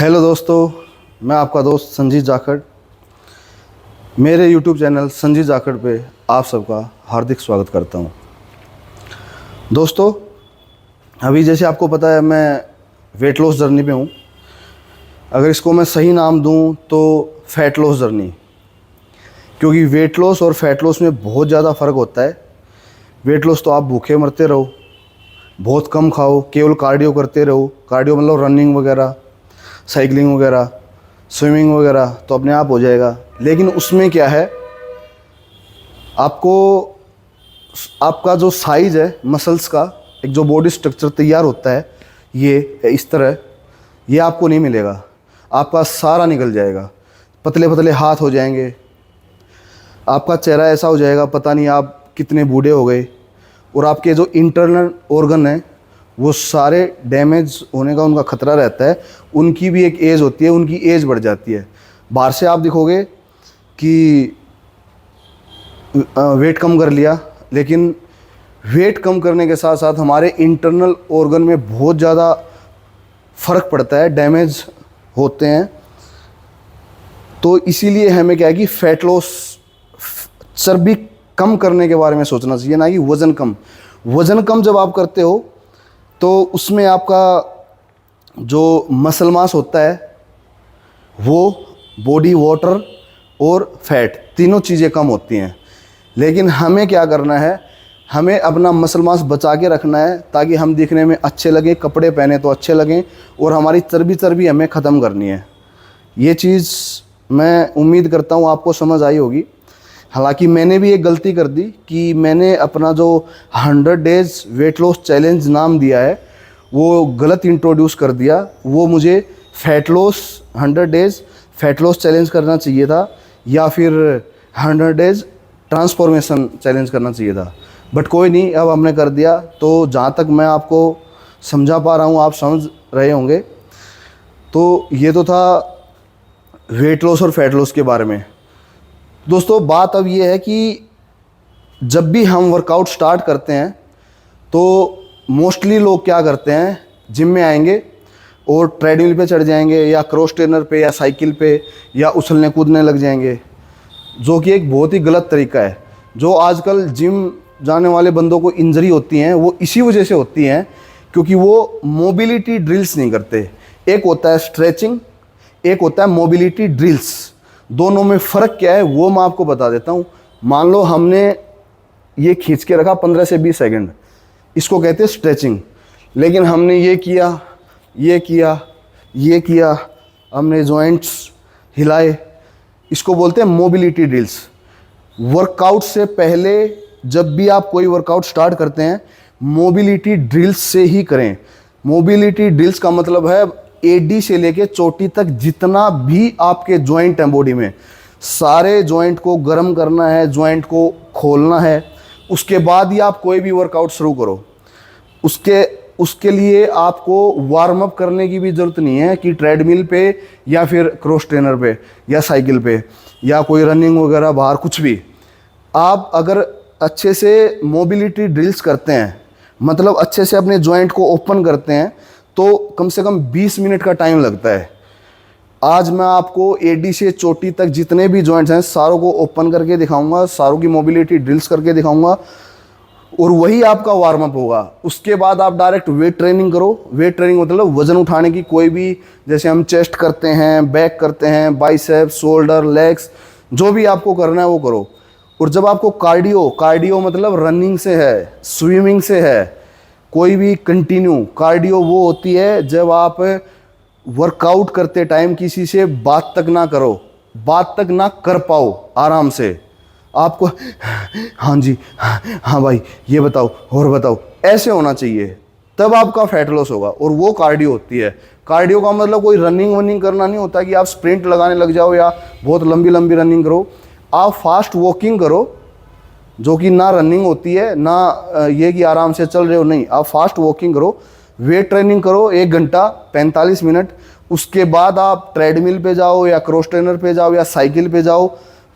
Hello दोस्तों, मैं आपका दोस्त संजीत जाखड़। मेरे यूट्यूब चैनल संजीत जाखड़ पे आप सबका हार्दिक स्वागत करता हूं। दोस्तों, अभी जैसे आपको पता है मैं वेट लॉस जर्नी पे हूं। अगर इसको मैं सही नाम दूं तो फ़ैट लॉस जर्नी, क्योंकि वेट लॉस और फैट लॉस में बहुत ज़्यादा फ़र्क होता है। वेट लॉस तो आप भूखे मरते रहो, बहुत कम खाओ, केवल कार्डियो करते रहो। कार्डियो मतलब रनिंग वगैरह, साइकिलिंग वगैरह, स्विमिंग वगैरह, तो अपने आप हो जाएगा। लेकिन उसमें क्या है, आपको आपका जो साइज़ है मसल्स का, एक जो बॉडी स्ट्रक्चर तैयार होता है ये इस तरह, ये आपको नहीं मिलेगा। आपका सारा निकल जाएगा, पतले पतले हाथ हो जाएंगे, आपका चेहरा ऐसा हो जाएगा पता नहीं आप कितने बूढ़े हो गए। और आपके जो इंटरनल ऑर्गन हैं वो सारे डैमेज होने का उनका ख़तरा रहता है। उनकी भी एक एज होती है, उनकी एज बढ़ जाती है। बाहर से आप दिखोगे कि वेट कम कर लिया, लेकिन वेट कम करने के साथ साथ हमारे इंटरनल ऑर्गन में बहुत ज़्यादा फ़र्क पड़ता है, डैमेज होते हैं। तो इसीलिए हमें क्या है कि फ़ैट लॉस, चर्बी कम करने के बारे में सोचना चाहिए, ना कि वज़न कम। वज़न कम जब आप करते हो तो उसमें आपका जो मसल मास होता है वो बॉडी वाटर और फैट तीनों चीज़ें कम होती हैं। लेकिन हमें क्या करना है, हमें अपना मसल मास बचा के रखना है ताकि हम दिखने में अच्छे लगें, कपड़े पहने तो अच्छे लगें, और हमारी चर्बी हमें ख़त्म करनी है। ये चीज़ मैं उम्मीद करता हूँ आपको समझ आई होगी। हालांकि मैंने भी एक गलती कर दी कि मैंने अपना जो 100 डेज़ वेट लॉस चैलेंज नाम दिया है वो गलत इंट्रोड्यूस कर दिया। वो मुझे fat loss 100 days fat loss challenge करना चाहिए था, या फिर 100 डेज़ ट्रांसफॉर्मेशन चैलेंज करना चाहिए था। बट कोई नहीं, अब हमने कर दिया। तो जहाँ तक मैं आपको समझा पा रहा हूँ आप समझ रहे होंगे। तो ये तो था वेट लॉस और फैट लॉस के बारे में। दोस्तों, बात अब ये है कि जब भी हम वर्कआउट स्टार्ट करते हैं तो मोस्टली लोग क्या करते हैं, जिम में आएंगे और ट्रेडमिल पे चढ़ जाएंगे, या क्रॉस ट्रेनर पे, या साइकिल पे, या उछलने कूदने लग जाएंगे, जो कि एक बहुत ही गलत तरीका है। जो आजकल जिम जाने वाले बंदों को इंजरी होती हैं वो इसी वजह से होती हैं क्योंकि वो मोबिलिटी ड्रिल्स नहीं करते। एक होता है स्ट्रेचिंग, एक होता है मोबिलिटी ड्रिल्स। दोनों में फ़र्क क्या है वो मैं आपको बता देता हूँ। मान लो हमने ये खींच के रखा 15 से 20 सेकंड, इसको कहते हैं स्ट्रेचिंग। लेकिन हमने ये किया, ये किया, ये किया, हमने जॉइंट्स हिलाए, इसको बोलते हैं मोबिलिटी ड्रिल्स। वर्कआउट से पहले जब भी आप कोई वर्कआउट स्टार्ट करते हैं मोबिलिटी ड्रिल्स से ही करें। मोबिलिटी ड्रिल्स का मतलब है एडी से लेके चोटी तक जितना भी आपके जॉइंट हैं बॉडी में, सारे जॉइंट को गर्म करना है, जॉइंट को खोलना है। उसके बाद ही आप कोई भी वर्कआउट शुरू करो। उसके लिए आपको वार्म अप करने की भी ज़रूरत नहीं है कि ट्रेडमिल पे या फिर क्रॉस ट्रेनर पे या साइकिल पे या कोई रनिंग वगैरह बाहर, कुछ भी। आप अगर अच्छे से मोबिलिटी ड्रिल्स करते हैं, मतलब अच्छे से अपने जॉइंट को ओपन करते हैं, तो कम से कम 20 मिनट का टाइम लगता है। आज मैं आपको एडी से चोटी तक जितने भी जॉइंट्स हैं सारों को ओपन करके दिखाऊंगा, सारों की मोबिलिटी ड्रिल्स करके दिखाऊंगा, और वही आपका वार्म अप होगा। उसके बाद आप डायरेक्ट वेट ट्रेनिंग करो। वेट ट्रेनिंग मतलब वज़न उठाने की, कोई भी, जैसे हम चेस्ट करते हैं, बैक करते हैं, बाइसेप्स, शोल्डर, लेग्स, जो भी आपको करना है वो करो। और जब आपको कार्डियो मतलब रनिंग से है, स्विमिंग से है, कोई भी कंटिन्यू कार्डियो वो होती है जब आप वर्कआउट करते टाइम किसी से बात तक ना करो, बात तक ना कर पाओ, आराम से आपको हाँ जी, हाँ भाई, ये बताओ और बताओ, ऐसे होना चाहिए, तब आपका फैट लॉस होगा। और वो कार्डियो होती है। कार्डियो का मतलब कोई रनिंग वनिंग करना नहीं होता कि आप स्प्रिंट लगाने लग जाओ या बहुत लंबी लंबी रनिंग करो। आप फास्ट वॉकिंग करो, जो कि ना रनिंग होती है ना ये कि आराम से चल रहे हो, नहीं, आप फास्ट वॉकिंग करो। वेट ट्रेनिंग करो 1 घंटा 45 मिनट। उसके बाद आप ट्रेडमिल पे जाओ या क्रॉस ट्रेनर पे जाओ या साइकिल पे जाओ,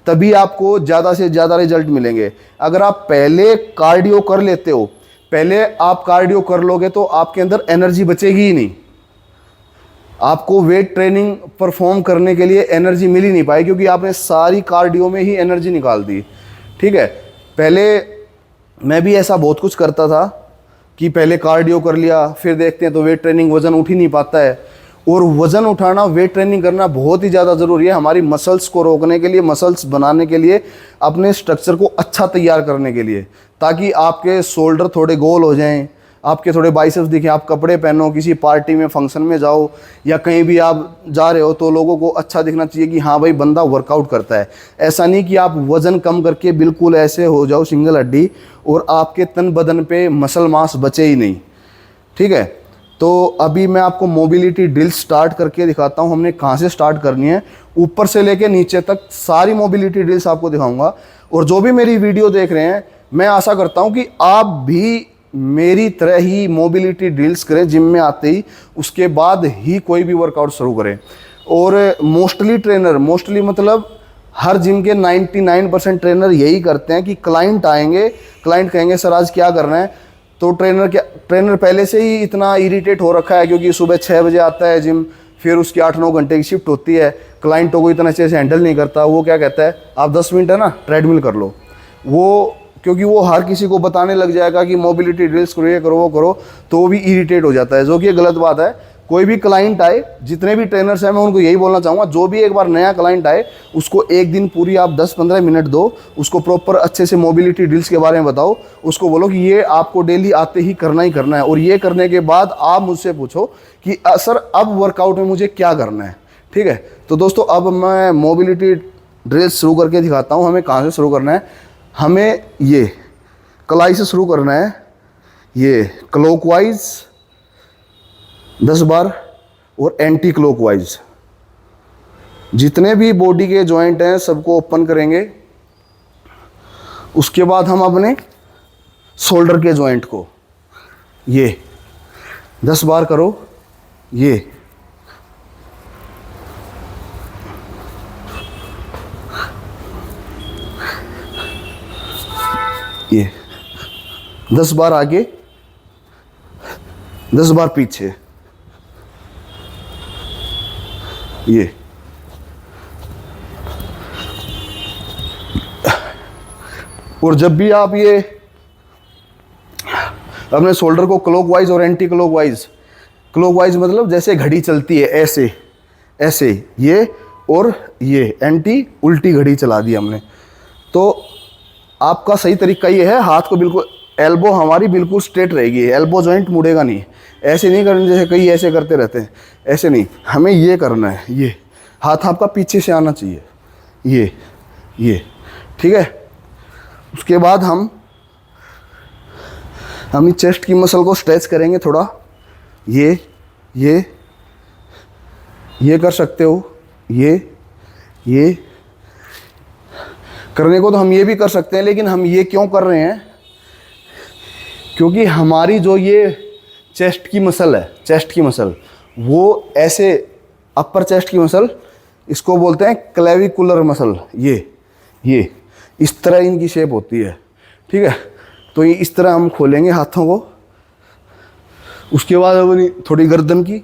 तभी आपको ज़्यादा से ज़्यादा रिजल्ट मिलेंगे। अगर आप पहले कार्डियो कर लेते हो, पहले आप कार्डियो कर लोगे तो आपके अंदर एनर्जी बचेगी ही नहीं। आपको वेट ट्रेनिंग परफॉर्म करने के लिए एनर्जी मिल ही नहीं पाई, क्योंकि आपने सारी कार्डियो में ही एनर्जी निकाल दी। ठीक है, पहले मैं भी ऐसा बहुत कुछ करता था कि पहले कार्डियो कर लिया, फिर देखते हैं तो वेट ट्रेनिंग, वज़न उठ ही नहीं पाता है। और वज़न उठाना, वेट ट्रेनिंग करना बहुत ही ज़्यादा ज़रूरी है हमारी मसल्स को रोकने के लिए, मसल्स बनाने के लिए, अपने स्ट्रक्चर को अच्छा तैयार करने के लिए, ताकि आपके शोल्डर थोड़े गोल हो जाएं, आपके थोड़े बाइसेप्स दिखें, आप कपड़े पहनो, किसी पार्टी में, फंक्शन में जाओ या कहीं भी आप जा रहे हो तो लोगों को अच्छा दिखना चाहिए कि हाँ भाई बंदा वर्कआउट करता है। ऐसा नहीं कि आप वज़न कम करके बिल्कुल ऐसे हो जाओ सिंगल हड्डी और आपके तन बदन पे मसल मास बचे ही नहीं। ठीक है, तो अभी मैं आपको मोबिलिटी ड्रिल स्टार्ट करके दिखाता हूँ, हमने कहाँ से स्टार्ट करनी है। ऊपर से लेके नीचे तक सारी मोबिलिटी ड्रिल्स आपको दिखाऊंगा। और जो भी मेरी वीडियो देख रहे हैं, मैं आशा करता हूँ कि आप भी मेरी तरह ही मोबिलिटी ड्रिल्स करें जिम में आते ही, उसके बाद ही कोई भी वर्कआउट शुरू करें। और मोस्टली मतलब हर जिम के 99% ट्रेनर यही करते हैं कि क्लाइंट आएंगे, क्लाइंट कहेंगे सर आज क्या करना है, तो ट्रेनर पहले से ही इतना इरिटेट हो रखा है, क्योंकि सुबह 6 बजे आता है जिम, फिर उसकी 8-9 घंटे की शिफ्ट होती है, क्लाइंटों को इतना अच्छे से हैंडल नहीं करता। वो क्या कहता है, आप 10 मिनट है ना ट्रेडमिल कर लो, क्योंकि वो हर किसी को बताने लग जाएगा कि मोबिलिटी ड्रिल्स करो, ये करो, वो करो, तो वो भी इरिटेट हो जाता है, जो कि गलत बात है। कोई भी क्लाइंट आए, जितने भी ट्रेनर्स हैं, मैं उनको यही बोलना चाहूँगा, जो भी एक बार नया क्लाइंट आए उसको एक दिन पूरी आप 10-15 मिनट दो, उसको प्रॉपर अच्छे से मोबिलिटी ड्रिल्स के बारे में बताओ, उसको बोलो कि ये आपको डेली आते ही करना है। और ये करने के बाद आप मुझसे पूछो कि सर अब वर्कआउट में मुझे क्या करना है। ठीक है, तो दोस्तों अब मैं मोबिलिटी ड्रिल्स शुरू करके दिखाता हूँ। हमें कहाँ से शुरू करना है, हमें ये कलाई से शुरू करना है, ये क्लॉकवाइज 10 बार और एंटी क्लॉकवाइज। जितने भी बॉडी के जॉइंट हैं सबको ओपन करेंगे। उसके बाद हम अपने शोल्डर के जॉइंट को ये 10 बार करो, ये ये 10 बार आगे, 10 बार पीछे, ये और जब भी आप ये अपने शोल्डर को क्लॉकवाइज और एंटी क्लॉकवाइज मतलब जैसे घड़ी चलती है ऐसे ऐसे, ये और ये एंटी उल्टी घड़ी चला दी हमने। तो आपका सही तरीका ये है, हाथ को बिल्कुल, एल्बो हमारी बिल्कुल स्ट्रेट रहेगी, एल्बो जॉइंट मुड़ेगा नहीं। ऐसे नहीं करना जैसे कई ऐसे करते रहते हैं, ऐसे नहीं, हमें ये करना है, ये हाथ आपका पीछे से आना चाहिए, ये ठीक है। उसके बाद हम अपनी चेस्ट की मसल को स्ट्रेच करेंगे थोड़ा, ये कर सकते हो, ये करने को तो हम ये भी कर सकते हैं, लेकिन हम ये क्यों कर रहे हैं, क्योंकि हमारी जो ये चेस्ट की मसल वो ऐसे, अपर चेस्ट की मसल, इसको बोलते हैं क्लेविकुलर मसल, ये इस तरह इनकी शेप होती है। ठीक है, तो ये इस तरह हम खोलेंगे हाथों को। उसके बाद अपनी थोड़ी गर्दन की,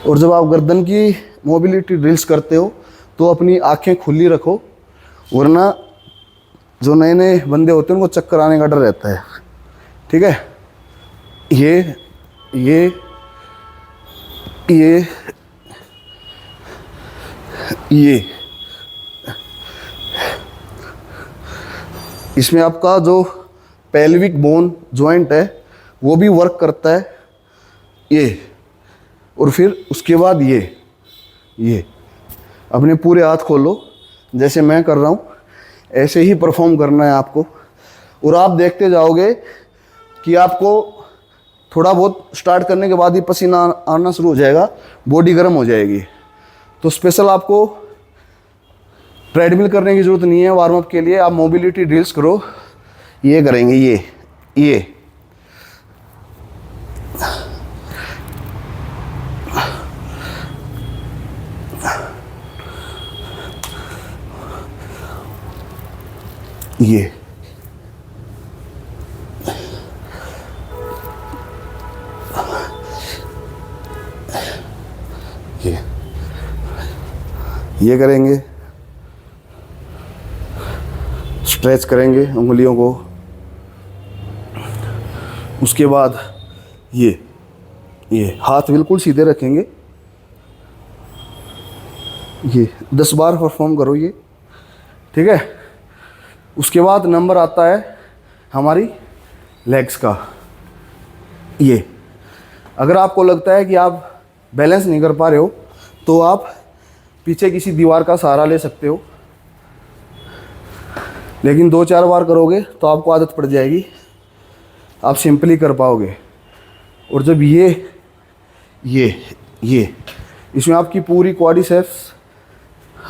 और जब आप गर्दन की मोबिलिटी ड्रिल्स करते हो तो अपनी आंखें खुली रखो, वरना जो नए नए बंदे होते हैं उनको चक्कर आने का डर रहता है। ठीक है, ये इसमें आपका जो पेल्विक बोन जॉइंट है वो भी वर्क करता है, ये। और फिर उसके बाद ये अपने पूरे हाथ खोलो, जैसे मैं कर रहा हूँ ऐसे ही परफॉर्म करना है आपको। और आप देखते जाओगे कि आपको थोड़ा बहुत स्टार्ट करने के बाद ही पसीना आना शुरू हो जाएगा, बॉडी गर्म हो जाएगी। तो स्पेशल आपको ट्रेडमिल करने की ज़रूरत नहीं है वार्म अप के लिए, आप मोबिलिटी ड्रिल्स करो। ये करेंगे, ये ये करेंगे, स्ट्रेच करेंगे उंगलियों को। उसके बाद ये हाथ बिल्कुल सीधे रखेंगे। ये 10 बार परफॉर्म करो ये, ठीक है। उसके बाद नंबर आता है हमारी लेग्स का। ये अगर आपको लगता है कि आप बैलेंस नहीं कर पा रहे हो तो आप पीछे किसी दीवार का सहारा ले सकते हो, लेकिन 2-4 बार करोगे तो आपको आदत पड़ जाएगी, आप सिंपली कर पाओगे। और जब ये इसमें आपकी पूरी क्वाड्रिसेप्स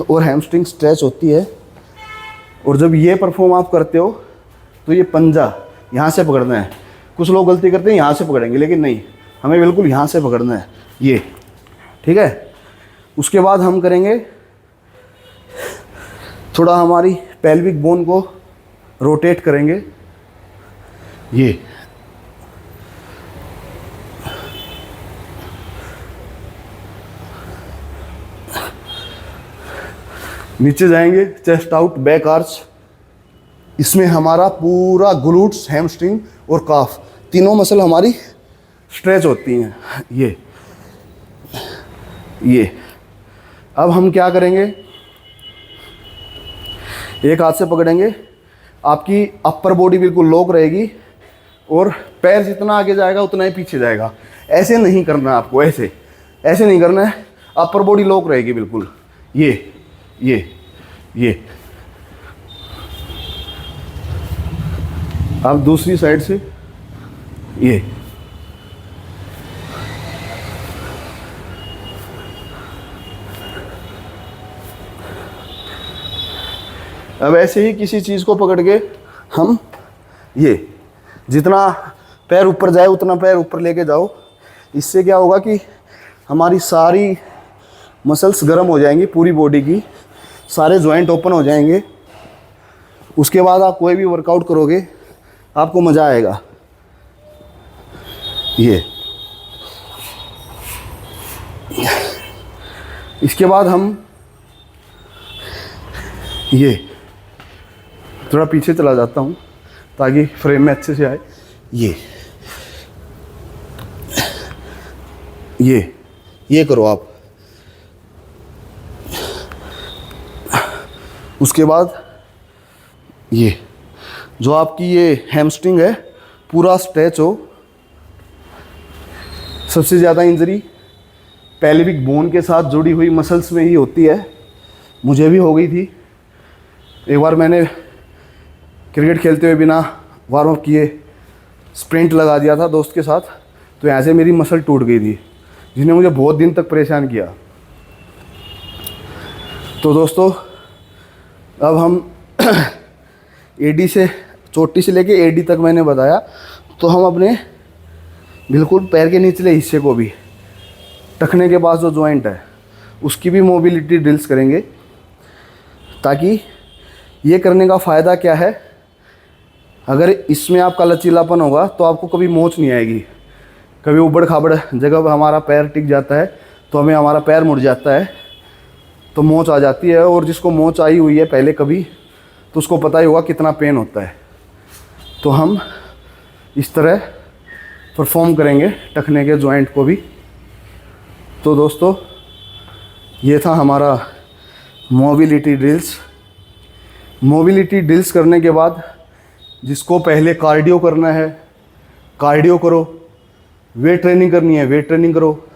और हैमस्ट्रिंग स्ट्रेच होती है। और जब ये परफॉर्म आप करते हो तो ये पंजा यहाँ से पकड़ना है। कुछ लोग गलती करते हैं यहाँ से पकड़ेंगे, लेकिन नहीं, हमें बिल्कुल यहाँ से पकड़ना है ये, ठीक है। उसके बाद हम करेंगे थोड़ा हमारी पेल्विक बोन को रोटेट करेंगे। ये नीचे जाएंगे, चेस्ट आउट, बैक आर्च। इसमें हमारा पूरा ग्लूट्स, हैमस्ट्रिंग और काफ तीनों मसल हमारी स्ट्रेच होती हैं। ये अब हम क्या करेंगे, एक हाथ से पकड़ेंगे, आपकी अपर बॉडी बिल्कुल लॉक रहेगी और पैर जितना आगे जाएगा उतना ही पीछे जाएगा। ऐसे नहीं करना है आपको, ऐसे नहीं करना है, अपर बॉडी लॉक रहेगी बिल्कुल। ये अब दूसरी साइड से ये अब ऐसे ही किसी चीज़ को पकड़ के हम ये जितना पैर ऊपर जाए उतना पैर ऊपर लेके जाओ। इससे क्या होगा कि हमारी सारी मसल्स गर्म हो जाएंगी, पूरी बॉडी की सारे जॉइंट ओपन हो जाएंगे। उसके बाद आप कोई भी वर्कआउट करोगे आपको मज़ा आएगा। ये इसके बाद हम ये थोड़ा पीछे चला जाता हूँ ताकि फ्रेम में अच्छे से आए। ये करो आप। उसके बाद ये जो आपकी ये हैमस्ट्रिंग है पूरा स्ट्रेच हो। सबसे ज़्यादा इंजरी पेल्विक बोन के साथ जुड़ी हुई मसल्स में ही होती है। मुझे भी हो गई थी। एक बार मैंने क्रिकेट खेलते हुए बिना वार्म अप किए स्प्रिंट लगा दिया था दोस्त के साथ, तो यहाँ से मेरी मसल टूट गई थी, जिसने मुझे बहुत दिन तक परेशान किया। तो दोस्तों अब हम एडी से, चोटी से लेके एडी तक मैंने बताया, तो हम अपने बिल्कुल पैर के निचले हिस्से को भी, टखने के पास जो जॉइंट है उसकी भी मोबिलिटी ड्रिल्स करेंगे। ताकि ये करने का फ़ायदा क्या है, अगर इसमें आपका लचीलापन होगा तो आपको कभी मोच नहीं आएगी। कभी उबड़ खाबड़ जगह पर हमारा पैर टिक जाता है तो हमें हमारा पैर मुड़ जाता है तो मोच आ जाती है। और जिसको मोच आई हुई है पहले कभी, तो उसको पता ही होगा कितना पेन होता है। तो हम इस तरह परफॉर्म करेंगे टखने के जॉइंट को भी। तो दोस्तों ये था हमारा मोबिलिटी ड्रिल्स। मोबिलिटी ड्रिल्स करने के बाद जिसको पहले कार्डियो करना है कार्डियो करो, वेट ट्रेनिंग करनी है वेट ट्रेनिंग करो।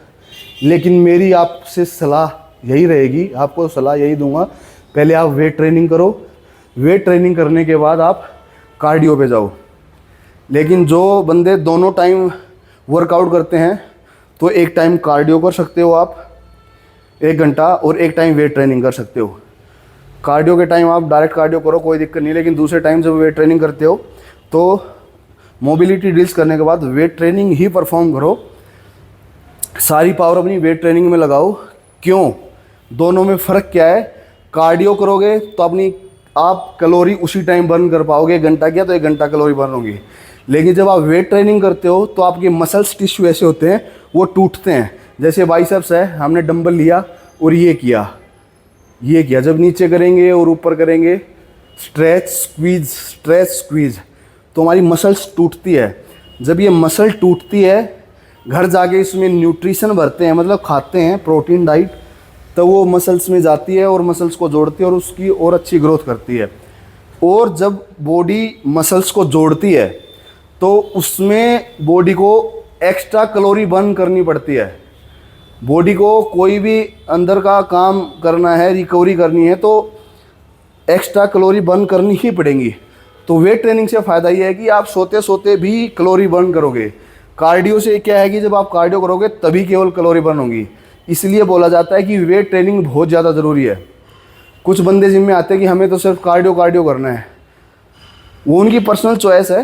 लेकिन मेरी आपसे सलाह यही रहेगी, आपको सलाह यही दूंगा, पहले आप वेट ट्रेनिंग करो, वेट ट्रेनिंग करने के बाद आप कार्डियो पे जाओ। लेकिन जो बंदे दोनों टाइम वर्कआउट करते हैं तो एक टाइम कार्डियो कर सकते हो आप 1 घंटा, और एक टाइम वेट ट्रेनिंग कर सकते हो। कार्डियो के टाइम आप डायरेक्ट कार्डियो करो, कोई दिक्कत नहीं, लेकिन दूसरे टाइम जब वेट ट्रेनिंग करते हो तो मोबिलिटी ड्रिल्स करने के बाद वेट ट्रेनिंग ही परफॉर्म करो। सारी पावर अपनी वेट ट्रेनिंग में लगाओ। क्यों? दोनों में फ़र्क क्या है? कार्डियो करोगे तो अपनी आप कैलोरी उसी टाइम बर्न कर पाओगे, 1 घंटा किया तो 1 घंटा कैलोरी बर्न होगी। लेकिन जब आप वेट ट्रेनिंग करते हो तो आपके मसल्स टिश्यू ऐसे होते हैं वो टूटते हैं। जैसे बाइसेप्स है, हमने डंबल लिया और ये किया, ये किया, जब नीचे करेंगे और ऊपर करेंगे, स्ट्रेच स्क्वीज, तो हमारी मसल्स टूटती है। जब ये मसल टूटती है, घर जाके इसमें न्यूट्रिशन भरते हैं, मतलब खाते हैं प्रोटीन डाइट, तो वो मसल्स में जाती है और मसल्स को जोड़ती है और उसकी और अच्छी ग्रोथ करती है। और जब बॉडी मसल्स को जोड़ती है तो उसमें बॉडी को एक्स्ट्रा कैलोरी बर्न करनी पड़ती है। बॉडी को कोई भी अंदर का काम करना है, रिकवरी करनी है, तो एक्स्ट्रा कैलोरी बर्न करनी ही पड़ेंगी। तो वेट ट्रेनिंग से फ़ायदा ये है कि आप सोते सोते भी कैलोरी बर्न करोगे। कार्डियो से क्या है कि जब आप कार्डियो करोगे तभी केवल कैलोरी बर्न होगी। इसलिए बोला जाता है कि वेट ट्रेनिंग बहुत ज़्यादा ज़रूरी है। कुछ बंदे जिम में आते हैं कि हमें तो सिर्फ कार्डियो करना है, वो उनकी पर्सनल चॉइस है,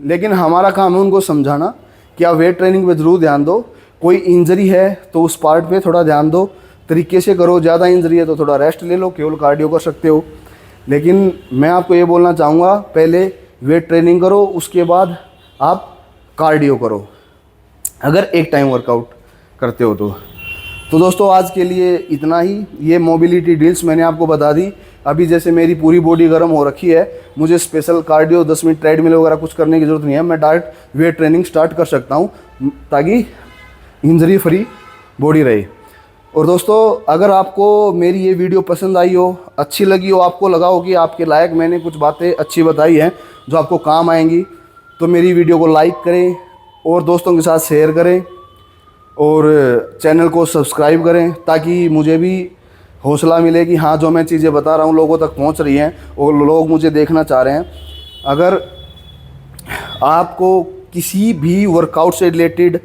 लेकिन हमारा काम है उनको समझाना कि आप वेट ट्रेनिंग पे ज़रूर ध्यान दो। कोई इंजरी है तो उस पार्ट पे थोड़ा ध्यान दो, तरीके से करो। ज़्यादा इंजरी है तो थोड़ा रेस्ट ले लो, केवल कार्डियो कर सकते हो। लेकिन मैं आपको ये बोलना चाहूँगा, पहले वेट ट्रेनिंग करो, उसके बाद आप कार्डियो करो, अगर एक टाइम वर्कआउट करते हो तो दोस्तों आज के लिए इतना ही। ये मोबिलिटी ड्रिल्स मैंने आपको बता दी। अभी जैसे मेरी पूरी बॉडी गर्म हो रखी है, मुझे स्पेशल कार्डियो 10 मिनट ट्रेडमिल वगैरह कुछ करने की ज़रूरत नहीं है। मैं डायरेक्ट वेट ट्रेनिंग स्टार्ट कर सकता हूँ ताकि इंजरी फ्री बॉडी रहे। और दोस्तों अगर आपको मेरी ये वीडियो पसंद आई हो, अच्छी लगी हो, आपको लगा हो कि आपके लायक मैंने कुछ बातें अच्छी बताई हैं जो आपको काम आएंगी, तो मेरी वीडियो को लाइक करें और दोस्तों के साथ शेयर करें और चैनल को सब्सक्राइब करें, ताकि मुझे भी हौसला मिले कि हाँ जो मैं चीज़ें बता रहा हूँ लोगों तक पहुँच रही हैं और लोग मुझे देखना चाह रहे हैं। अगर आपको किसी भी वर्कआउट से रिलेटेड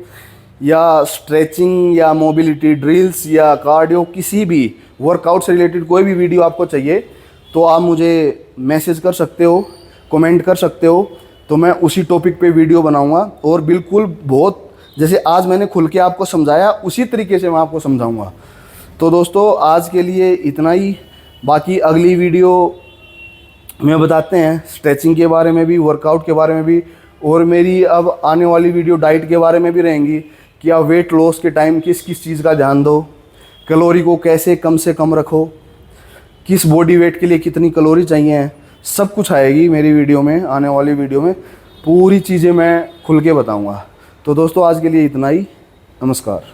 या स्ट्रेचिंग या मोबिलिटी ड्रिल्स या कार्डियो, किसी भी वर्कआउट से रिलेटेड कोई भी वीडियो आपको चाहिए तो आप मुझे मैसेज कर सकते हो, कमेंट कर सकते हो, तो मैं उसी टॉपिक पे वीडियो बनाऊंगा। और बिल्कुल बहुत जैसे आज मैंने खुल के आपको समझाया उसी तरीके से मैं आपको समझाऊंगा। तो दोस्तों आज के लिए इतना ही। बाकी अगली वीडियो में बताते हैं स्ट्रेचिंग के बारे में भी, वर्कआउट के बारे में भी, और मेरी अब आने वाली वीडियो डाइट के बारे में भी रहेंगी कि आप वेट लॉस के टाइम किस किस चीज़ का ध्यान दो, कैलोरी को कैसे कम से कम रखो, किस बॉडी वेट के लिए कितनी कैलोरी चाहिए, सब कुछ आएगी मेरी वीडियो में। आने वाली वीडियो में पूरी चीज़ें मैं खुल के बताऊंगा। तो दोस्तों आज के लिए इतना ही। नमस्कार।